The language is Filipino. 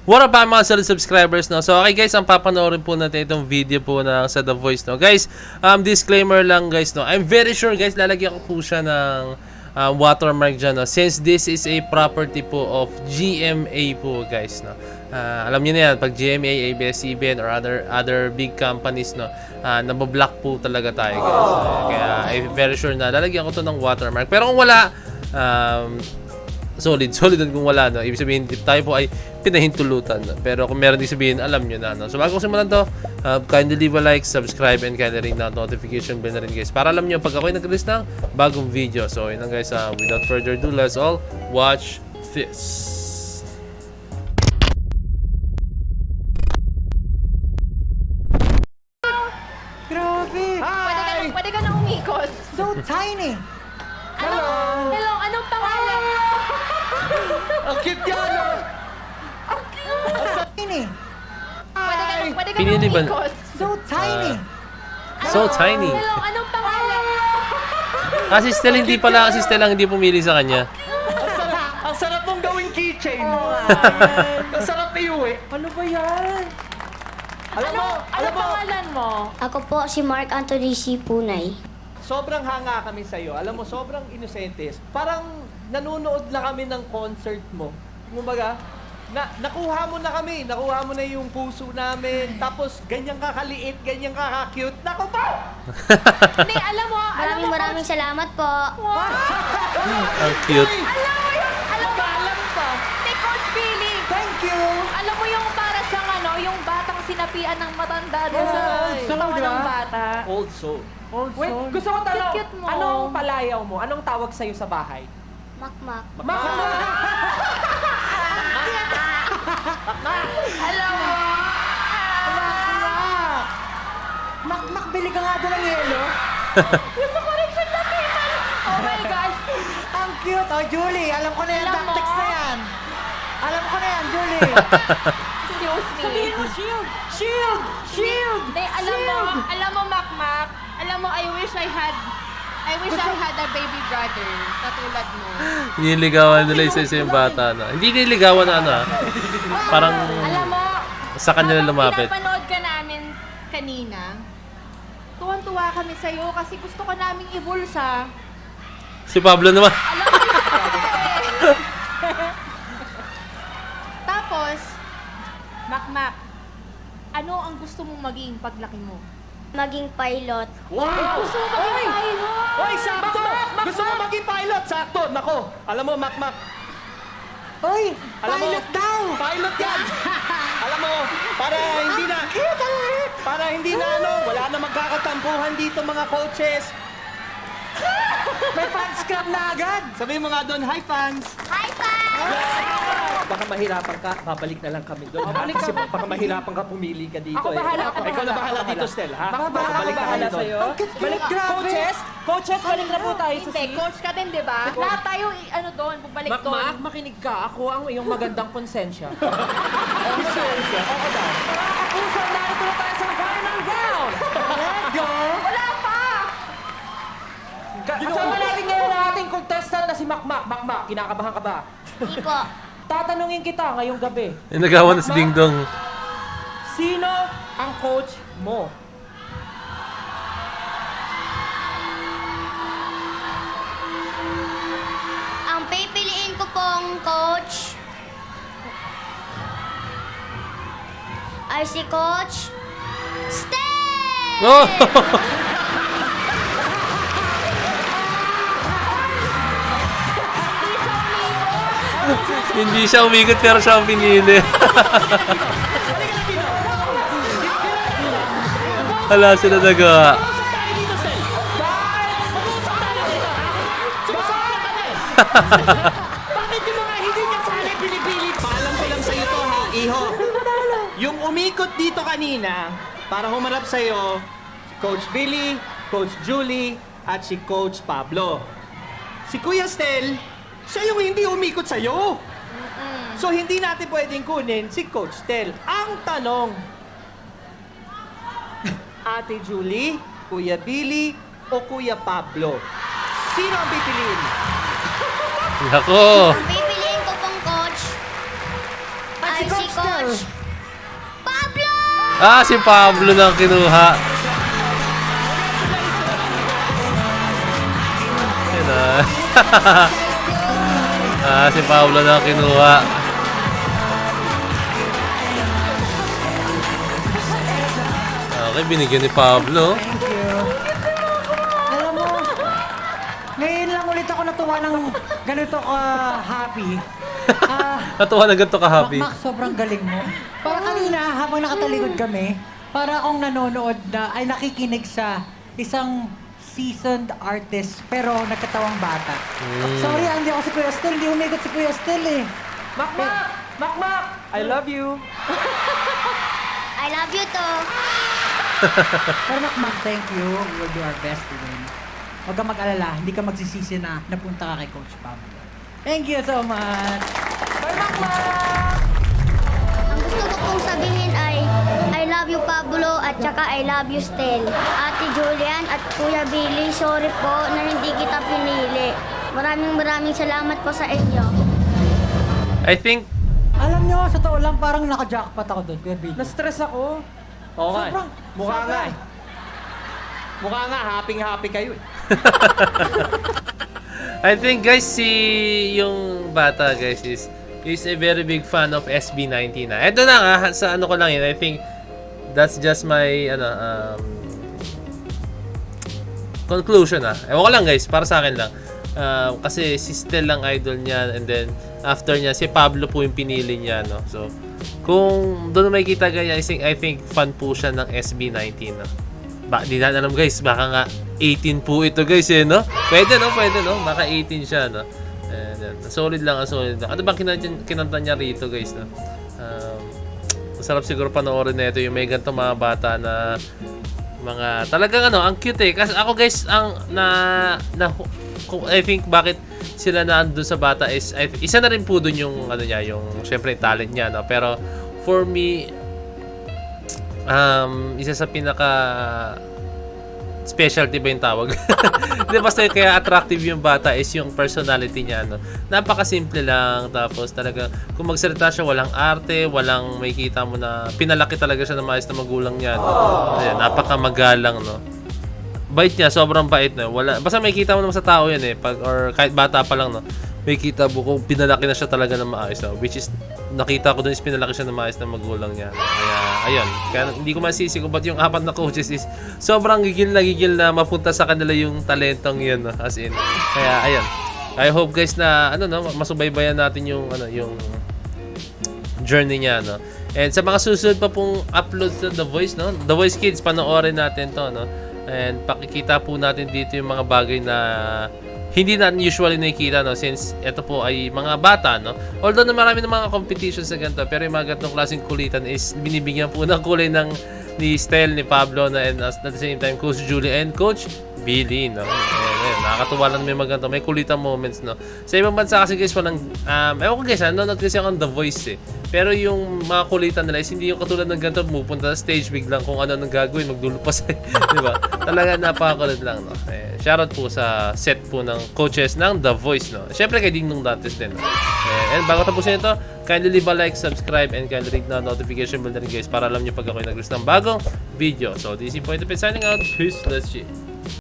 What up mga solid subscribers, no? So okay guys, ang papanoorin po natin itong video po na sa The Voice, no? Guys, disclaimer lang guys, no? I'm very sure guys, lalagyan ko po siya ng watermark dyan, no? Since this is a property po of GMA po guys, no? Alam niyo na yan, pag GMA, ABS-CBN or other big companies, no? Nabablock po talaga tayo guys. Kaya I'm very sure na lalagyan ko to ng watermark. Pero kung wala, solid kung wala, no? Ibig sabihin, tayo po ay pinahintulutan, no? Pero kung meron din sabihin, alam nyo na, no? So bago simulan to, kindly leave a like, subscribe, and kindly ring na notification bell na rin guys, para alam nyo pag ako'y nag-release ng bagong video. So yun lang guys, without further ado, let's all watch this. Grabe! Pwede ka na umikot. So tiny! Hello, anong pangalan? Ang cute yan! Ang tiny! Pwede ka Pinili na ba? umikot. So tiny! So tiny. Hello, anong pangalan? Si Stel hindi pala, si Stel ang hindi pumili sa kanya. Ang sarap mong gawing keychain! Ang sarap iuwi! Ano ba yan? Anong pangalan mo? Ako po si Mark Anthony C. Punay. Sobrang hanga kami sa'yo. Alam mo, sobrang inosentes. Parang nanonood lang kami ng concert mo. Kumbaga, nakuha mo na kami. Nakuha mo na yung puso namin. Tapos, ganyan kakaliit, ganyan kakakute. Naku po! Hindi, alam mo, Maraming salamat po. Ang cute. alam pa. Ni Coach Billy. Thank you! Alam mo yung para siyang yung batang sinapian ng matanda doon sa katawan ng bata. Old soul. Wait, gusto ko tanong, Cute mo. anong palayaw mo? Anong tawag sa'yo sa bahay? Makmak. Alam mo, Makmak, bili ka nga doon ng yelo. gusto ko rin siyang lapitan. Oh my gosh. Ang cute! Oh, Julie, alam ko na yan. Alam mo? Tactics na yan. Alam ko na yan, Julie. Excuse me. Sabihin mo, shield! Shield! Shield! Hindi, alam mo, Makmak, alam mo, I wish I had a baby brother katulad mo. Niligawan nila isa-isa yung bata, no? Hindi niligawan na parang Alam mo, sa kanya na lumapit. habang pinapanood ka namin kanina, tuwan-tuwa kami sa'yo kasi gusto ka naming ibulsa. Si Pablo naman. Tapos, Makmak, ano ang gusto mong maging paglaki mo? Maging pilot. Wow! Gusto mo maging pilot? Hoy, sakto! Gusto mo maging pilot? Sakto! Nako! Alam mo, Makmak. Oy, Alam mo, pilot daw! Pilot yan! Alam mo, para hindi na wala na magkakatampuhan dito mga coaches. May fans club na agad! Sabihin mo nga doon, hi fans! Hi, fans! Baka mahirapan ka, babalik na lang kami doon. Kasi baka mahirapan ka pumili ka dito. Ako bahala, ako Ikaw na bahala, bahala ako dito, bahala. Stel, ha? Baka Babalik na kami doon. Ang cute, grabe! Coaches, balik na po tayo sa Hindi, coach ka din, di ba? Lahat tayo, doon, bubalik doon. Makmak, makinig ka. Ako ang iyong magandang konsensya. Konsensya, oo daw. Puso, narito na tayo sa final round! Let's go! Wala pa! Kasama natin ngayon ang ating contestant na si Makmak. Makmak, kinakabahan ka ba? Hindi po. Tatanungin kita ngayong gabi. Nagawa na si Ding Dong. Sino ang coach mo? Ang pipiliin ko pong coach ay si Coach Stel! Oh! Hindi siya umikot pero siya ang pinili. Wala sila nagawa. Bakit yung mga hindi niya sali pinipili? Paalam ko lang sa'yo to, ha, iho. Yung umikot dito kanina, para humarap sa'yo, si Coach Billy, Coach Julie, at si Coach Pablo. Si Kuya Stel, siya yung hindi umikot sa'yo. So, hindi natin pwedeng kunin si Coach Stel. Ang tanong, Ate Julie, Kuya Billy, o Kuya Pablo? Sino ang pipiliin? Nako. Ang pipiliin ko pong coach ay ay si Coach Pablo! Ah, si Pablo nang kinuha. Yan na. Si Pablo nang kinuha. Okay, binigyan ni Pablo. Thank you. Alam mo, ngayon lang ulit ako natuwa ng ganito ka-happy. Natuwa na ganito ka-happy. Makmak, sobrang galing mo. Para kanina, habang nakatalikod kami, para akong nanonood na, ay nakikinig sa isang seasoned artist, pero nagkatawang bata. Sorry, hindi ako si Kuya Estel. Hindi umigot si Kuya Estel eh. Makmak! Makmak! I love you. I love you too. Pero Makmak, thank you. We will do our best to win. Huwag kang mag-alala, hindi ka magsisisi na napunta ka kay Coach Pablo. Thank you so much. Ang gusto ko pong sabihin ay I love you Pablo at saka I love you Stel. Ate Julian at Kuya Billy, sorry po na hindi kita pinili. Maraming salamat po sa inyo. I think, Alam nyo, sa totoo lang, parang naka-jackpot ako doon, Kuya Billy. Na-stress ako. Oo nga. Sobrang- Mukha nga sobrang- eh. Mukha nga, happy kayo eh. I think guys, yung bata guys is a very big fan of SB19 na. Ito na nga, sa ano ko lang yun, I think that's just my, conclusion Ewan ko lang guys, para sa akin lang. Kasi si Stel lang idol niya, and then after niya, si Pablo po yung pinili niya, no? So, kung doon makikita guys, I think fan po siya ng SB19, no? Di na alam guys, baka nga 18 po ito guys eh, no? Pwede no? Baka 18 siya, no? Solid lang. Ano bang kinanta niya rito guys, no? Masarap siguro panoorin na ito yung may ganito mga bata na mga talagang ang cute eh. Kasi ako guys, I think bakit sila nandun sa bata is, isa na rin po dun yung niya, yung syempre talent niya, no? Pero for me, isa sa pinaka specialty ba yung tawag? Hindi, basta kaya attractive yung bata is yung personality niya, no? Napakasimple lang, tapos talaga kung magsalita siya, walang arte, walang makikita mo na pinalaki talaga siya ng maayos na magulang niya, no? Ayan, napakamagalang, no? Bait niya, sobrang bait na. Basta makikita mo naman sa tao yan eh, or kahit bata pa lang, no? Makikita mo kung pinalaki na siya talaga ng maayos, no? Which is, nakita ko dun is pinalaki siya ng maayos ng magulang niya. Kaya, ayun. Kaya hindi ko masisi kung ba't yung apat na coaches is sobrang gigil na mapunta sa kanila yung talentong yun, no? As in. Kaya, ayun. I hope guys na, masubaybayan natin yung journey niya, no? And sa mga susunod pa pong uploads sa The Voice, no? The Voice Kids, panoorin natin to, no? And pakikita po natin dito yung mga bagay na hindi natin usually nakikita, no, since ito po ay mga bata, no. Although na marami ng mga competitions sa ganito, pero yung mga ganitong klaseng kulitan is binibigyan po ng kulay ni Stel, ni Pablo, na, and at the same time Coach Julie and Coach Billy, no. Ayan, nakakatuwa lang may mga ganito, may kulitan moments, no. Sa ibang bansa kasi guys, walang ewan ko guys, nanonood kasi ako ng The Voice eh. Pero yung mga kulitan nila is hindi yung katulad ng ganito, pupunta sa stage biglang kung ano nang gagawin, magdulupas eh. Di ba? Talaga napakakulit lang, no. Shoutout po sa set po ng coaches ng The Voice, no. Siyempre kay Ding Dong Dantes din, no. And bago tapusin ito, kindly leave a like, subscribe, and kindly ring na notification bell na rin guys para alam nyo pag ako'y nag-release ng bagong video. So, this is Point of It signing out. Peace, let's see.